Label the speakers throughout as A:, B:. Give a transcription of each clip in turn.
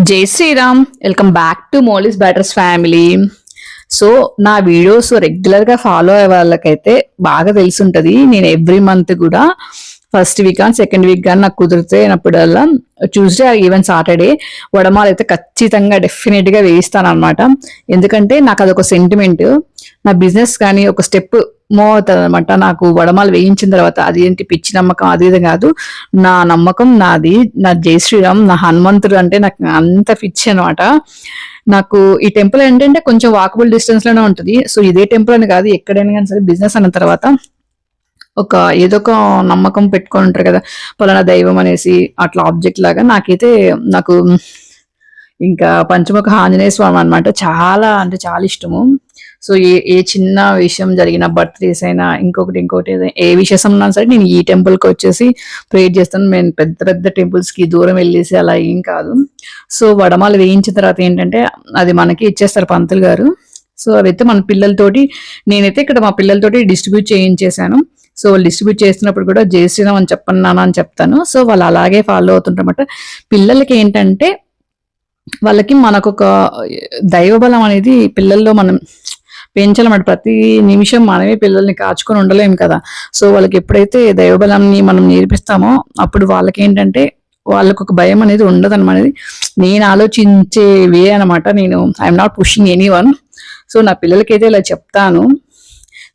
A: జై Shri Ram. Welcome back to Molly's batters family. So నా videos regular గా ఫాలో అయ్యే వాళ్ళకైతే బాగా తెలుసుంటది. నేను ఎవ్రీ మంత్ కూడా ఫస్ట్ వీక్ కానీ సెకండ్ వీక్ కానీ నాకు కుదిరితేనప్పుడల్లా ట్యూస్డే ఈవెన్ సాటర్డే వడమాలు అయితే ఖచ్చితంగా డెఫినెట్ గా వేయిస్తాను అనమాట. ఎందుకంటే నాకు అదొక సెంటిమెంట్. నా బిజినెస్ కానీ ఒక స్టెప్ మూవ్ అవుతుంది అనమాట. నాకు వడమాలు వేయించిన తర్వాత అది ఏంటి పిచ్చి నమ్మకం అది ఇది కాదు, నా నమ్మకం నాది. నా జై శ్రీరామ్, నా హనుమంతుడు అంటే నాకు అంత పిచ్చి అనమాట. నాకు ఈ టెంపుల్ ఏంటంటే కొంచెం వాకబుల్ డిస్టెన్స్ లోనే ఉంటుంది. సో ఇదే టెంపుల్ అని కాదు, ఎక్కడైనా కానీ సరే బిజినెస్ అన్న తర్వాత ఒక ఏదో ఒక నమ్మకం పెట్టుకొని ఉంటారు కదా, పలానా దైవం అనేసి. అట్లా ఆబ్జెక్ట్ లాగా నాకు ఇంకా పంచముఖ ఆంజనేయ స్వామి అనమాట చాలా అంటే చాలా ఇష్టము. సో ఏ చిన్న విషయం జరిగిన, బర్త్డేస్ అయినా ఇంకొకటి ఏ విషయం ఉన్నా సరే నేను ఈ టెంపుల్ కి వచ్చేసి ప్రేయర్ చేస్తాను. నేను పెద్ద పెద్ద టెంపుల్స్ కి దూరం వెళ్ళేసి అలా ఏం కాదు. సో వడమాలు వేయించిన తర్వాత ఏంటంటే అది మనకి ఇచ్చేస్తారు పంతులు గారు. సో అవైతే మన పిల్లలతోటి, నేనైతే ఇక్కడ మా పిల్లలతోటి డిస్ట్రిబ్యూట్ చేయించేశాను. సో వాళ్ళు డిస్ట్రిబ్యూట్ చేస్తున్నప్పుడు కూడా జై శ్రీరామ్ అని చెప్పను నాన్న అని చెప్తాను. సో వాళ్ళు అలాగే ఫాలో అవుతుంటారన్నమాట. పిల్లలకి ఏంటంటే వాళ్ళకి మనకొక దైవబలం అనేది పిల్లల్లో మనం పెంచాలన్నమాట. ప్రతి నిమిషం మనమే పిల్లల్ని కాచుకొని ఉండలేము కదా. సో వాళ్ళకి ఎప్పుడైతే దైవబలాన్ని మనం నేర్పిస్తామో అప్పుడు వాళ్ళకి ఏంటంటే వాళ్ళకు ఒక భయం అనేది ఉండదు అనమాట. నేను ఆలోచించే వే అనమాట. నేను I'm not pushing any one. So నా పిల్లలకైతే ఇలా చెప్తాను.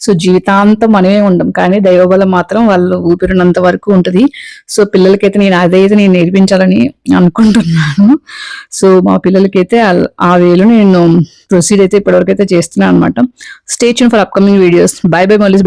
A: సో జీవితాంతం మనమే ఉండం, కానీ దైవబలం మాత్రం వాళ్ళు ఊపిరినంత వరకు ఉంటుంది. సో పిల్లలకైతే నేను నేర్పించాలని అనుకుంటున్నాను. సో మా పిల్లలకైతే ఆ వేలో నేను ప్రొసీడ్ అయితే ఇప్పటివరకు అయితే చేస్తున్నాను అనమాట. Stay tune for upcoming videos. By by mollies.